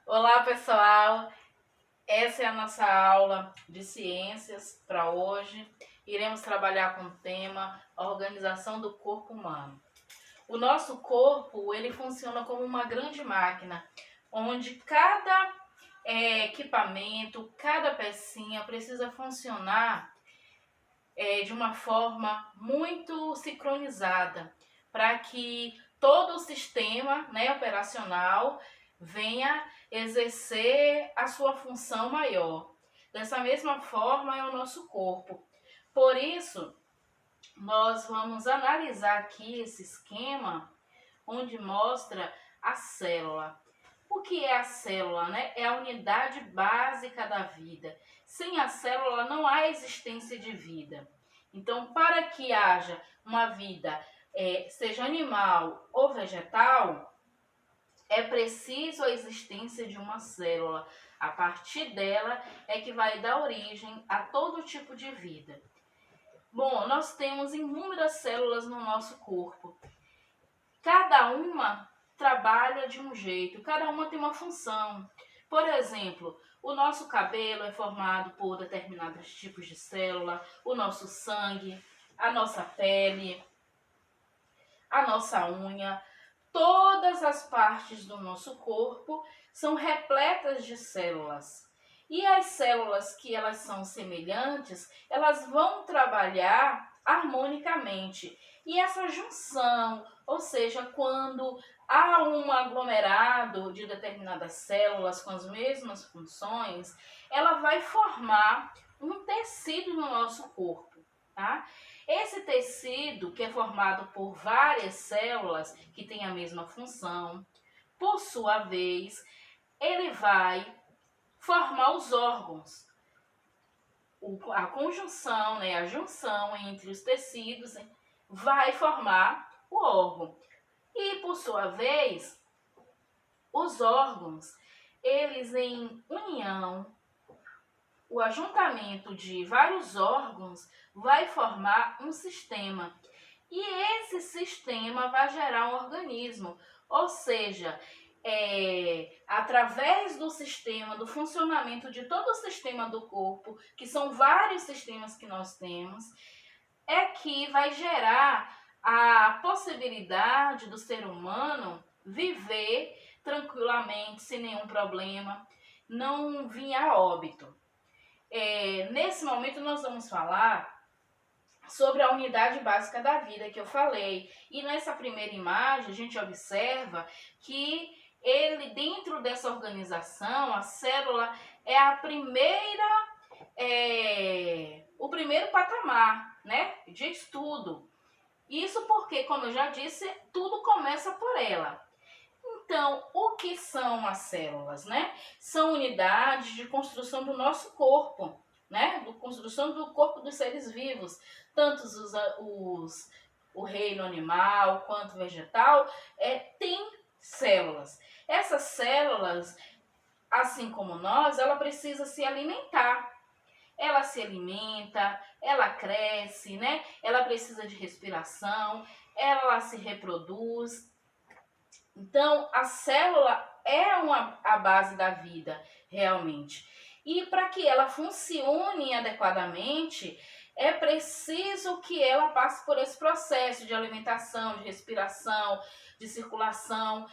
Olá, pessoal! Essa é a nossa aula de ciências para hoje. Iremos trabalhar com o tema organização do corpo humano. O nosso corpo, ele funciona como uma grande máquina, onde cada equipamento, cada pecinha precisa funcionar de uma forma muito sincronizada, para que todo o sistema, operacional venha exercer a sua função maior. Dessa mesma forma é o nosso corpo. Por isso, nós vamos analisar aqui esse esquema onde mostra a célula. O que é a célula, né? É a unidade básica da vida. Sem a célula não há existência de vida. Então, para que haja uma vida, seja animal ou vegetal, é preciso a existência de uma célula. A partir dela é que vai dar origem a todo tipo de vida. Bom, nós temos inúmeras células no nosso corpo. Cada uma trabalha de um jeito, cada uma tem uma função. Por exemplo, o nosso cabelo é formado por determinados tipos de célula, o nosso sangue, a nossa pele, a nossa unha. Todas as partes do nosso corpo são repletas de células. E as células que elas são semelhantes, elas vão trabalhar harmonicamente. E essa junção, ou seja, quando há um aglomerado de determinadas células com as mesmas funções, ela vai formar um tecido no nosso corpo, tá? Esse tecido, que é formado por várias células que têm a mesma função, por sua vez, ele vai formar os órgãos. A conjunção, a junção entre os tecidos vai formar o órgão. E, por sua vez, os órgãos, eles em união, o ajuntamento de vários órgãos vai formar um sistema. E esse sistema vai gerar um organismo, ou seja, através do sistema, do funcionamento de todo o sistema do corpo, que são vários sistemas que nós temos, é que vai gerar a possibilidade do ser humano viver tranquilamente, sem nenhum problema, não vir a óbito. Nesse momento nós vamos falar sobre a unidade básica da vida que eu falei. E nessa primeira imagem a gente observa que ele, dentro dessa organização, a célula é a primeira, o primeiro patamar, de estudo. Isso porque, como eu já disse, tudo começa por ela. Então, o que são as células, São unidades de construção do nosso corpo, de construção do corpo dos seres vivos, tanto o reino animal quanto vegetal, tem células. Essas células, assim como nós, ela precisa se alimentar. Ela se alimenta, ela cresce, Ela precisa de respiração, ela se reproduz. Então, a célula é a base da vida, realmente. E para que ela funcione adequadamente, é preciso que ela passe por esse processo de alimentação, de respiração, de circulação,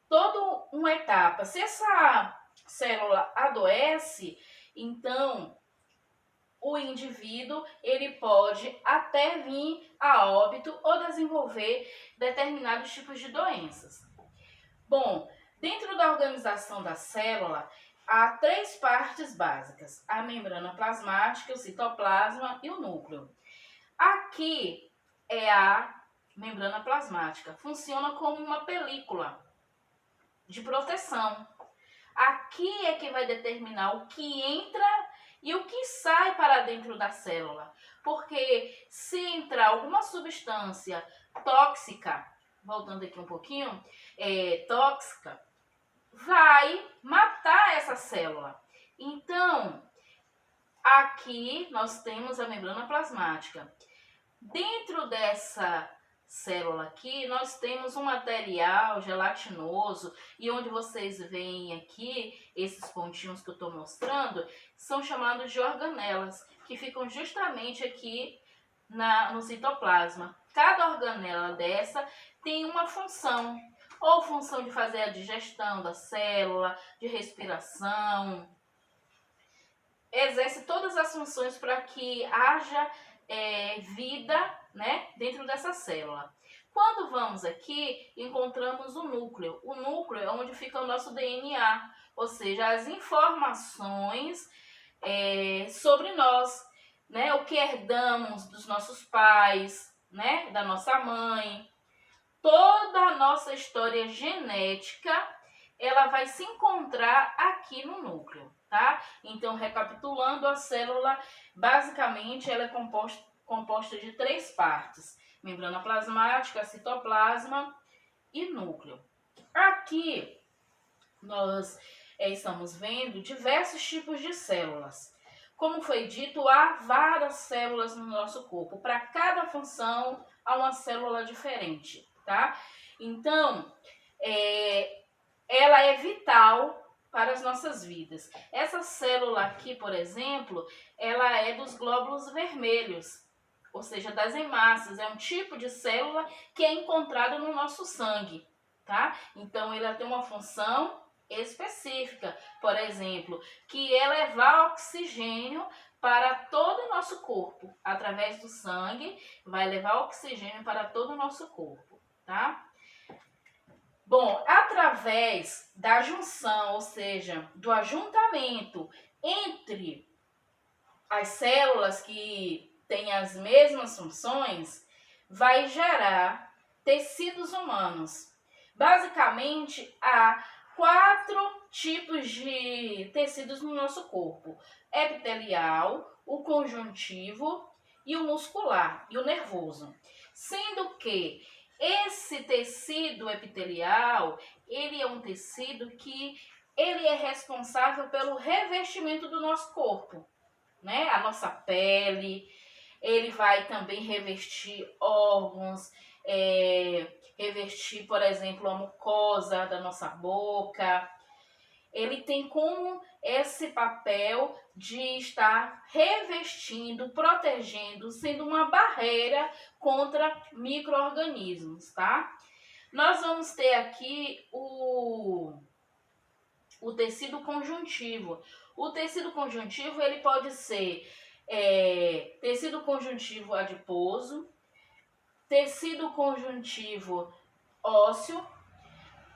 toda uma etapa. Se essa célula adoece, então o indivíduo ele pode até vir a óbito ou desenvolver determinados tipos de doenças. Bom, dentro da organização da célula, há 3 partes básicas: a membrana plasmática, o citoplasma e o núcleo. Aqui é a membrana plasmática, funciona como uma película de proteção. Aqui é que vai determinar o que entra e o que sai para dentro da célula. Porque se entrar alguma substância tóxica, voltando aqui um pouquinho, tóxica, vai matar essa célula. Então, aqui nós temos a membrana plasmática. Dentro dessa célula aqui, nós temos um material gelatinoso, e onde vocês veem aqui, esses pontinhos que eu estou mostrando, são chamados de organelas, que ficam justamente aqui no citoplasma. Cada organela dessa tem uma função, ou função de fazer a digestão da célula, de respiração, exerce todas as funções para que haja vida, né, dentro dessa célula. Quando vamos aqui, encontramos o núcleo. O núcleo é onde fica o nosso DNA, ou seja, as informações sobre nós, né, o que herdamos dos nossos pais, né, da nossa mãe. Toda a nossa história genética, ela vai se encontrar aqui no núcleo, tá? Então, recapitulando, a célula, basicamente, ela é composta de 3 partes: membrana plasmática, citoplasma e núcleo. Aqui, nós estamos vendo diversos tipos de células. Como foi dito, há várias células no nosso corpo. Para cada função, há uma célula diferente, tá? Então, ela é vital para as nossas vidas. Essa célula aqui, por exemplo, ela é dos glóbulos vermelhos, ou seja, das hemácias. É um tipo de célula que é encontrado no nosso sangue, tá? Então, ela tem uma função específica, por exemplo, que é levar oxigênio para todo o nosso corpo. Através do sangue, vai levar oxigênio para todo o nosso corpo, tá? Bom, através da junção, ou seja, do ajuntamento entre as células que têm as mesmas funções, vai gerar tecidos humanos. Basicamente, há 4 tipos de tecidos no nosso corpo: epitelial, o conjuntivo e o muscular e o nervoso. Sendo que esse tecido epitelial, ele é um tecido que ele é responsável pelo revestimento do nosso corpo, né? A nossa pele, ele vai também revestir órgãos, revestir, por exemplo, a mucosa da nossa boca. Ele tem como esse papel de estar revestindo, protegendo, sendo uma barreira contra micro-organismos, tá? Nós vamos ter aqui o tecido conjuntivo. O tecido conjuntivo, ele pode ser tecido conjuntivo adiposo, tecido conjuntivo ósseo,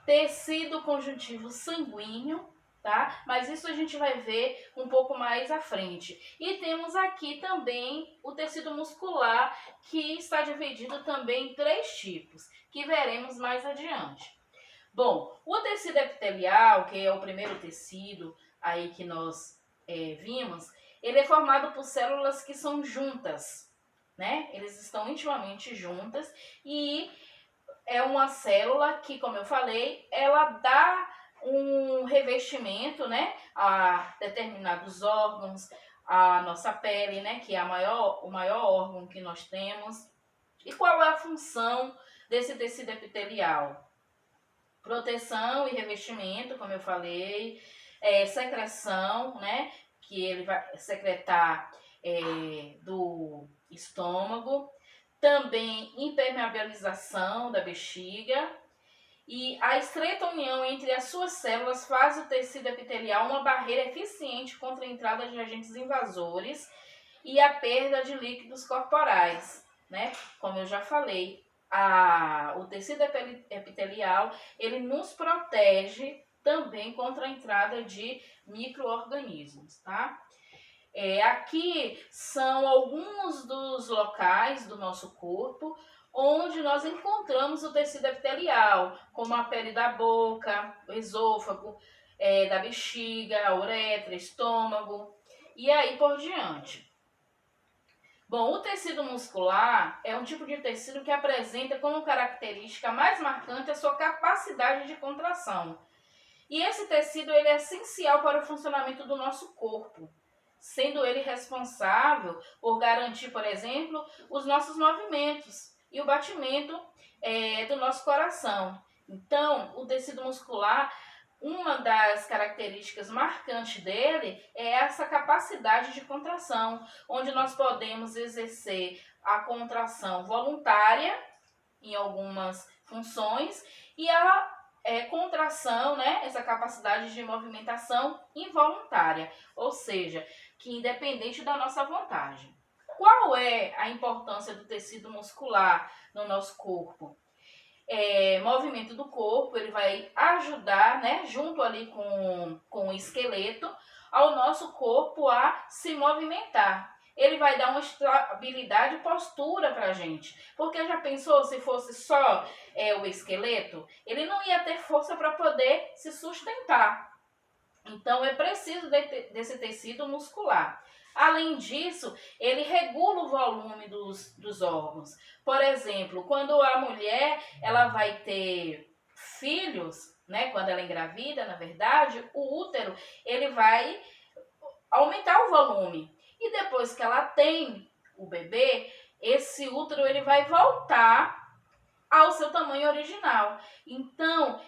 tecido conjuntivo sanguíneo, tá? Mas isso a gente vai ver um pouco mais à frente. E temos aqui também o tecido muscular, que está dividido também em 3 tipos, que veremos mais adiante. Bom, o tecido epitelial, que é o primeiro tecido aí que nós vimos, ele é formado por células que são juntas, né? Eles estão intimamente juntas e é uma célula que, como eu falei, ela dá um revestimento, né, a determinados órgãos, a nossa pele, né, que é o maior órgão que nós temos. E qual é a função desse tecido epitelial? Proteção e revestimento, como eu falei, secreção, né, que ele vai secretar do estômago, também impermeabilização da bexiga, e a estreita união entre as suas células faz o tecido epitelial uma barreira eficiente contra a entrada de agentes invasores e a perda de líquidos corporais, né? Como eu já falei, o tecido epitelial, ele nos protege também contra a entrada de micro-organismos, tá? Aqui são alguns dos locais do nosso corpo onde nós encontramos o tecido epitelial, como a pele da boca, o esôfago, da bexiga, a uretra, estômago e aí por diante. Bom, o tecido muscular é um tipo de tecido que apresenta como característica mais marcante a sua capacidade de contração. E esse tecido ele é essencial para o funcionamento do nosso corpo, sendo ele responsável por garantir, por exemplo, os nossos movimentos, e o batimento do nosso coração. Então, o tecido muscular, uma das características marcantes dele é essa capacidade de contração, onde nós podemos exercer a contração voluntária em algumas funções e a contração, né, essa capacidade de movimentação involuntária, ou seja, que independente da nossa vontade. Qual é a importância do tecido muscular no nosso corpo? Movimento do corpo, ele vai ajudar, né, junto ali com o esqueleto, ao nosso corpo a se movimentar. Ele vai dar uma estabilidade e postura para a gente. Porque já pensou se fosse só o esqueleto? Ele não ia ter força para poder se sustentar. Então, é preciso desse tecido muscular. Além disso, ele regula o volume dos órgãos. Por exemplo, quando a mulher ela vai ter filhos, né, quando ela engravida, na verdade, o útero ele vai aumentar o volume. E depois que ela tem o bebê, esse útero ele vai voltar ao seu tamanho original. Então,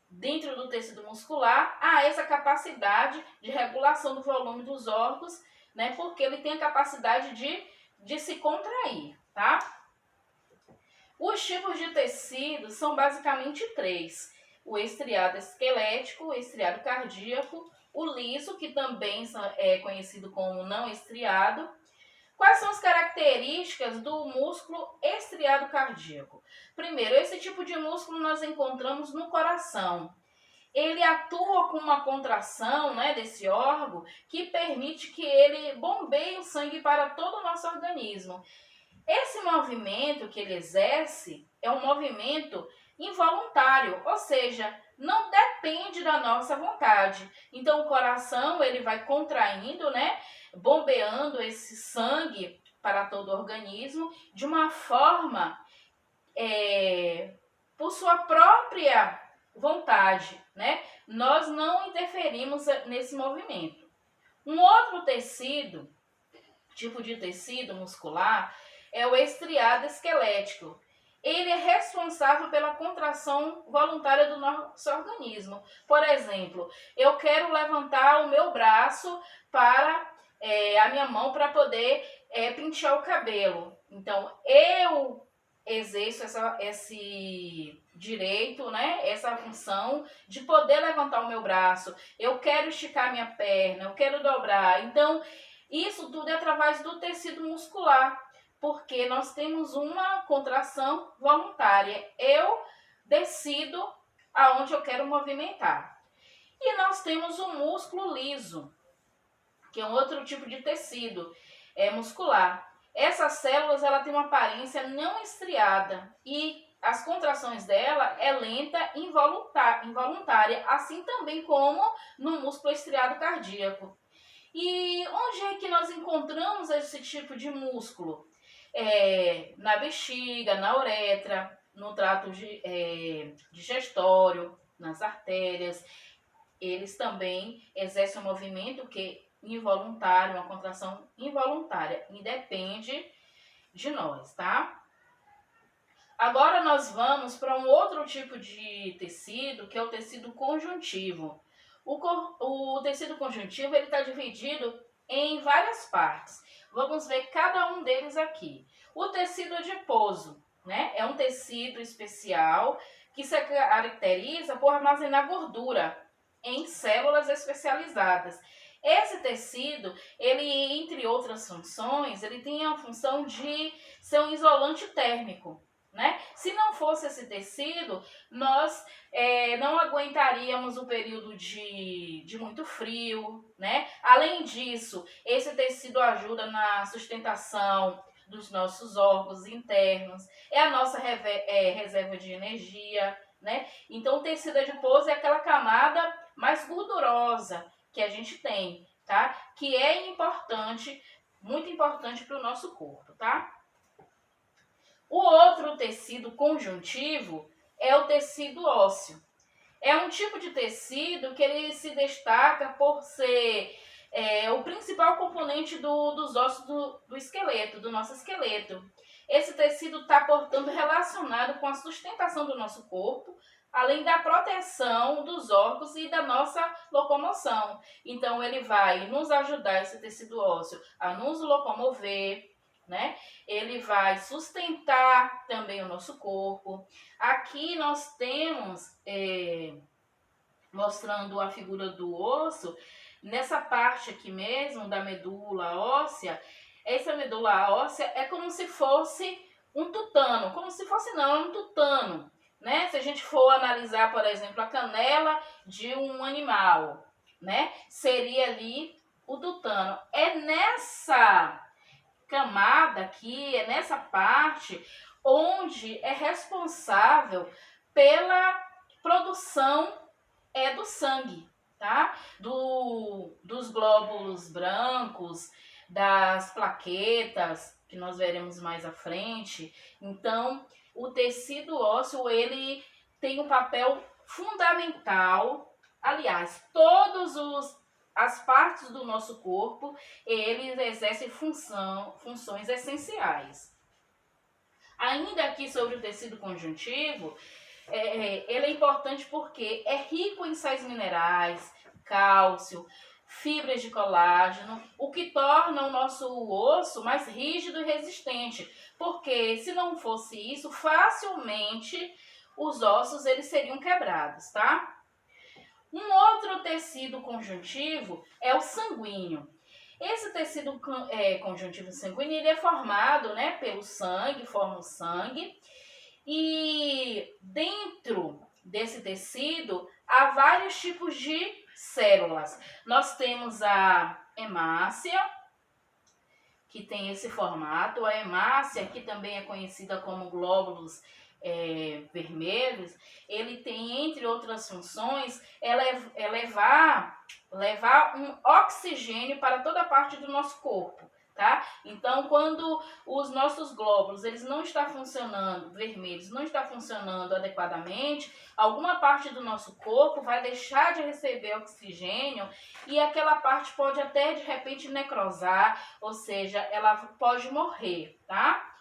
dentro do tecido muscular, há essa capacidade de regulação do volume dos órgãos, né? Porque ele tem a capacidade de se contrair, tá? Os tipos de tecido são basicamente 3. O estriado esquelético, o estriado cardíaco, o liso, que também é conhecido como não estriado. Quais são as características do músculo estriado cardíaco? Primeiro, esse tipo de músculo nós encontramos no coração. Ele atua com uma contração, né, desse órgão que permite que ele bombeie o sangue para todo o nosso organismo. Esse movimento que ele exerce é um movimento involuntário, ou seja, não depende da nossa vontade. Então o coração ele vai contraindo, né, bombeando esse sangue para todo o organismo de uma forma por sua própria vontade, né? Nós não interferimos nesse movimento. Um outro tecido, tipo de tecido muscular, é o estriado esquelético. Ele é responsável pela contração voluntária do nosso organismo. Por exemplo, eu quero levantar o meu braço para a minha mão para poder pentear o cabelo. Então, eu exerço esse direito, né? Essa função de poder levantar o meu braço. Eu quero esticar minha perna, eu quero dobrar. Então, isso tudo é através do tecido muscular, porque nós temos uma contração voluntária. Eu decido aonde eu quero movimentar. E nós temos o músculo liso, que é um outro tipo de tecido muscular. Essas células ela tem uma aparência não estriada e as contrações dela é lenta e involuntária, assim também como no músculo estriado cardíaco. E onde é que nós encontramos esse tipo de músculo? Na bexiga, na uretra, no trato digestório, nas artérias. Eles também exercem um movimento involuntário, uma contração involuntária, independe de nós, tá? Agora nós vamos para um outro tipo de tecido, que é o tecido conjuntivo. O tecido conjuntivo ele está dividido em várias partes. Vamos ver cada um deles aqui. O tecido adiposo, né? É um tecido especial que se caracteriza por armazenar gordura em células especializadas. Esse tecido, ele, entre outras funções, ele tem a função de ser um isolante térmico, né? Se não fosse esse tecido, nós não aguentaríamos o período de muito frio, né? Além disso, esse tecido ajuda na sustentação dos nossos órgãos internos, é a nossa reserva de energia, né? Então, o tecido adiposo é aquela camada mais gordurosa que a gente tem, tá? Que é importante, muito importante para o nosso corpo, tá? O outro tecido conjuntivo é o tecido ósseo. É um tipo de tecido que ele se destaca por ser o principal componente dos ossos do esqueleto, do nosso esqueleto. esse tecido está, portanto, relacionado com a sustentação do nosso corpo, além da proteção dos órgãos e da nossa locomoção. Então, ele vai nos ajudar, esse tecido ósseo, a nos locomover, né? Ele vai sustentar também o nosso corpo. Aqui nós temos, mostrando a figura do osso, nessa parte aqui mesmo da medula óssea. Essa medula óssea é como se fosse um tutano, como se fosse não, é um tutano, né? Se a gente for analisar, por exemplo, a canela de um animal, né? Seria ali o tutano. É nessa camada aqui, é nessa parte onde é responsável pela produção do sangue, tá? Dos glóbulos brancos, das plaquetas, que nós veremos mais à frente. Então, o tecido ósseo, ele tem um papel fundamental. Aliás, as partes do nosso corpo, eles exercem funções essenciais. Ainda aqui sobre o tecido conjuntivo, ele é importante porque é rico em sais minerais, cálcio, fibras de colágeno, o que torna o nosso osso mais rígido e resistente, porque se não fosse isso, facilmente os ossos eles seriam quebrados, tá? Um outro tecido conjuntivo é o sanguíneo. Esse tecido conjuntivo sanguíneo ele é formado, né, pelo sangue, forma o sangue, e dentro desse tecido há vários tipos de células. Nós temos a hemácia, que tem esse formato. A hemácia, que também é conhecida como glóbulos vermelhos, ele tem, entre outras funções, levar um oxigênio para toda a parte do nosso corpo, tá? Então, quando os nossos glóbulos eles não estão funcionando, vermelhos, não estão funcionando adequadamente, alguma parte do nosso corpo vai deixar de receber oxigênio e aquela parte pode até, de repente, necrosar, ou seja, ela pode morrer, tá?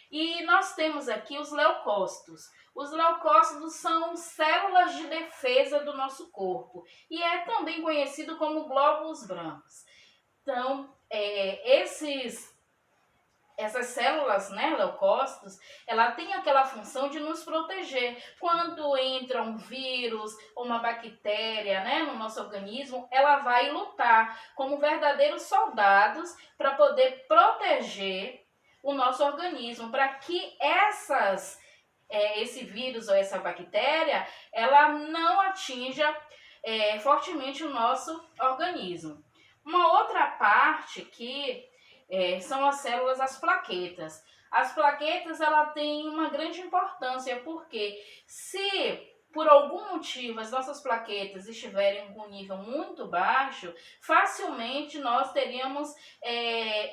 E nós temos aqui os leucócitos. Os leucócitos são células de defesa do nosso corpo e é também conhecido como glóbulos brancos. Então, essas células, né, leucócitos, ela tem aquela função de nos proteger. Quando entra um vírus ou uma bactéria, né, no nosso organismo, ela vai lutar como verdadeiros soldados para poder proteger o nosso organismo, para que esse vírus ou essa bactéria, ela não atinja fortemente o nosso organismo. Uma outra parte que são as células, as plaquetas. As plaquetas, ela tem uma grande importância, porque se por algum motivo as nossas plaquetas estiverem com um nível muito baixo, facilmente nós teríamos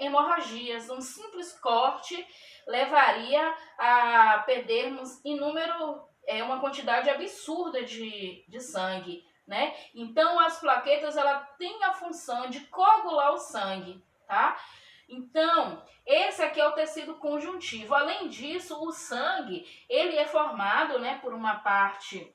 hemorragias. Um simples corte levaria a perdermos uma quantidade absurda de sangue, né? Então, as plaquetas, ela tem a função de coagular o sangue, tá? Então, esse aqui é o tecido conjuntivo. Além disso, o sangue, ele é formado, né, por uma parte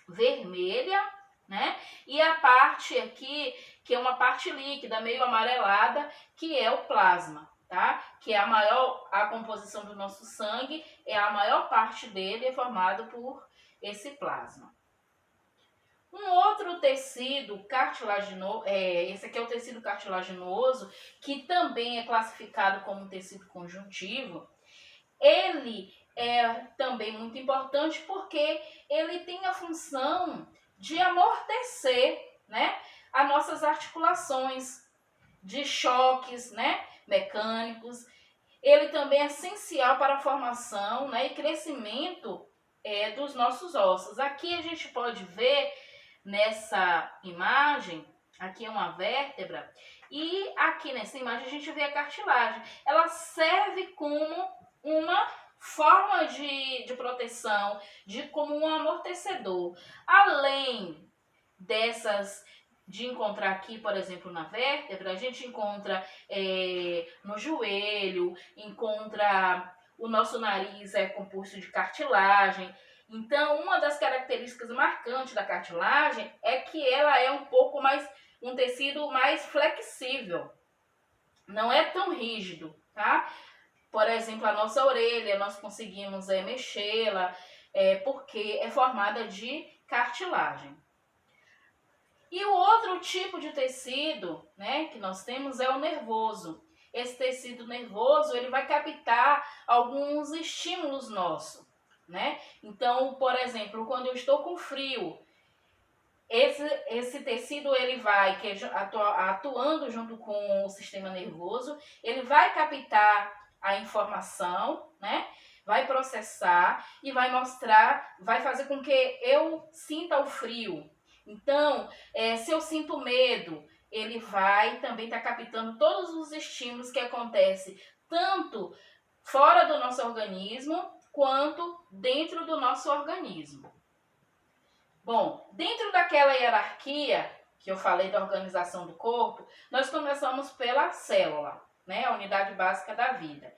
vermelha, né, e a parte aqui, que é uma parte líquida, meio amarelada, que é o plasma, tá? Que é a composição do nosso sangue, a maior parte dele é formado por esse plasma. Um outro tecido cartilaginoso, esse aqui é o tecido cartilaginoso, que também é classificado como tecido conjuntivo. Ele é também muito importante porque ele tem a função de amortecer, né, as nossas articulações de choques, né, mecânicos. Ele também é essencial para a formação, né, e crescimento dos nossos ossos. Aqui a gente pode ver nessa imagem, aqui é uma vértebra, e aqui nessa imagem a gente vê a cartilagem. Ela serve como uma forma de proteção, como um amortecedor. Além de encontrar aqui, por exemplo, na vértebra, a gente encontra no joelho, encontra o nosso nariz é composto de cartilagem. Então, uma das características marcantes da cartilagem é que ela é um tecido mais flexível, não é tão rígido, tá? Por exemplo, a nossa orelha, nós conseguimos mexê-la, porque é formada de cartilagem. E o outro tipo de tecido, né, que nós temos é o nervoso. Esse tecido nervoso, ele vai captar alguns estímulos nossos, né? Então, por exemplo, quando eu estou com frio, esse tecido, ele vai, atuando junto com o sistema nervoso, ele vai captar a informação, né? Vai processar e vai mostrar, vai fazer com que eu sinta o frio. Então, se eu sinto medo, ele vai também estar captando todos os estímulos que acontecem, tanto fora do nosso organismo, quanto dentro do nosso organismo. Bom, dentro daquela hierarquia que eu falei da organização do corpo, nós começamos pela célula, né? A unidade básica da vida.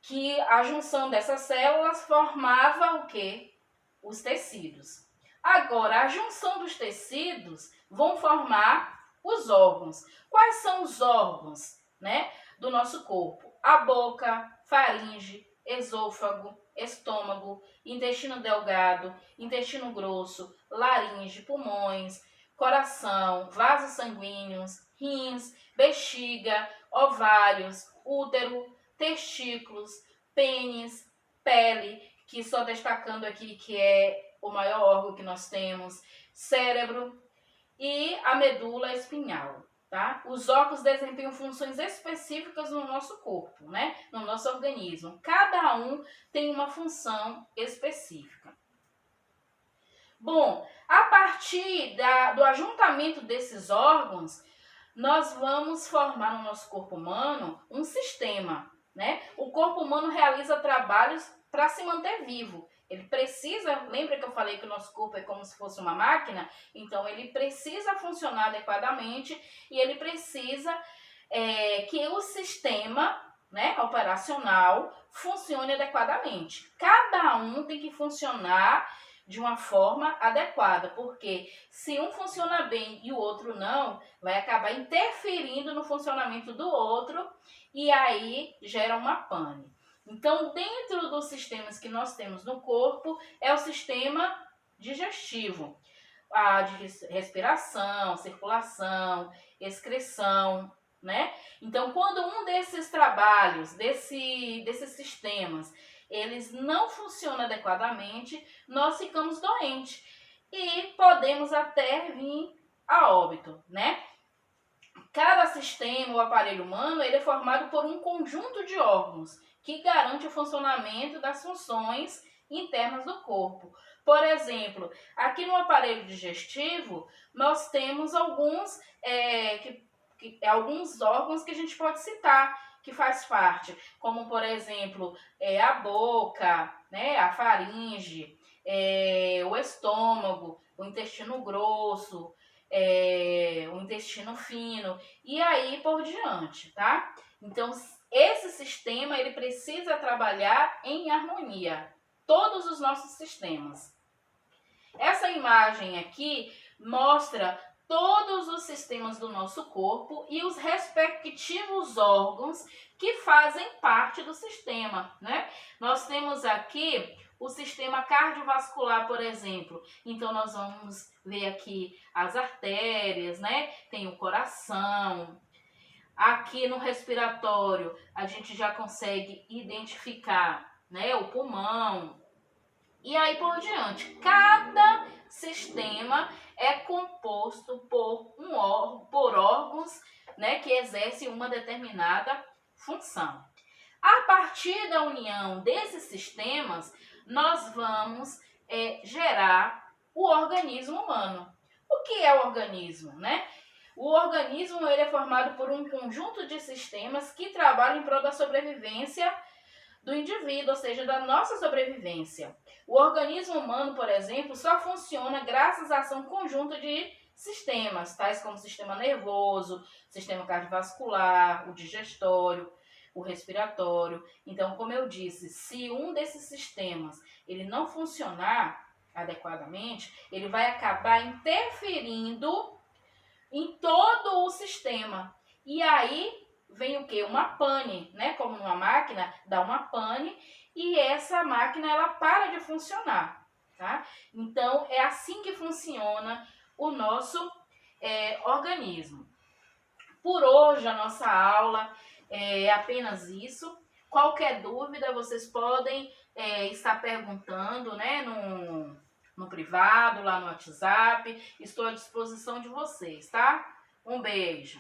Que a junção dessas células formava o quê? Os tecidos. Agora, a junção dos tecidos vão formar os órgãos. Quais são os órgãos, né, do nosso corpo? A boca, faringe, esôfago, estômago, intestino delgado, intestino grosso, laringe, pulmões, coração, vasos sanguíneos, rins, bexiga, ovários, útero, testículos, pênis, pele, que só destacando aqui que é o maior órgão que nós temos, cérebro e a medula espinhal, tá? Os órgãos desempenham funções específicas no nosso corpo, né? No nosso organismo. Cada um tem uma função específica. Bom, a partir do ajuntamento desses órgãos, nós vamos formar no nosso corpo humano um sistema, né? O corpo humano realiza trabalhos para se manter vivo. Ele precisa, lembra que eu falei que o nosso corpo é como se fosse uma máquina? Então, ele precisa funcionar adequadamente e ele precisa que o sistema, né, operacional funcione adequadamente. Cada um tem que funcionar de uma forma adequada, porque se um funciona bem e o outro não, vai acabar interferindo no funcionamento do outro e aí gera uma pane. Então, dentro dos sistemas que nós temos no corpo, é o sistema digestivo, a de respiração, circulação, excreção, né? Então, quando um desses trabalhos, desses sistemas, eles não funcionam adequadamente, nós ficamos doentes e podemos até vir a óbito, né? Cada sistema, o aparelho humano, ele é formado por um conjunto de órgãos que garante o funcionamento das funções internas do corpo. Por exemplo, aqui no aparelho digestivo, nós temos alguns órgãos que a gente pode citar, que faz parte, como por exemplo, a boca, né, a faringe, o estômago, o intestino grosso, o intestino fino e aí por diante, tá? Então, esse sistema, ele precisa trabalhar em harmonia, todos os nossos sistemas. Essa imagem aqui mostra todos os sistemas do nosso corpo e os respectivos órgãos que fazem parte do sistema, né? Nós temos aqui o sistema cardiovascular, por exemplo. Então, nós vamos ver aqui as artérias, né? Tem o coração. Aqui no respiratório, a gente já consegue identificar, né, o pulmão. E aí por diante. Cada sistema é composto por órgãos, né, que exercem uma determinada função. A partir da união desses sistemas, nós vamos gerar o organismo humano. O que é o organismo, né? O organismo, ele é formado por um conjunto de sistemas que trabalham em prol da sobrevivência do indivíduo, ou seja, da nossa sobrevivência. O organismo humano, por exemplo, só funciona graças à ação conjunta de sistemas, tais como o sistema nervoso, sistema cardiovascular, o digestório, o respiratório. Então, como eu disse, se um desses sistemas ele não funcionar adequadamente, ele vai acabar interferindo em todo o sistema. E aí vem o que? Uma pane, né? Como numa máquina, dá uma pane e essa máquina ela para de funcionar, tá? Então é assim que funciona o nosso organismo. Por hoje a nossa aula é apenas isso. Qualquer dúvida vocês podem estar perguntando, né, no privado, lá no WhatsApp. Estou à disposição de vocês, tá? Um beijo.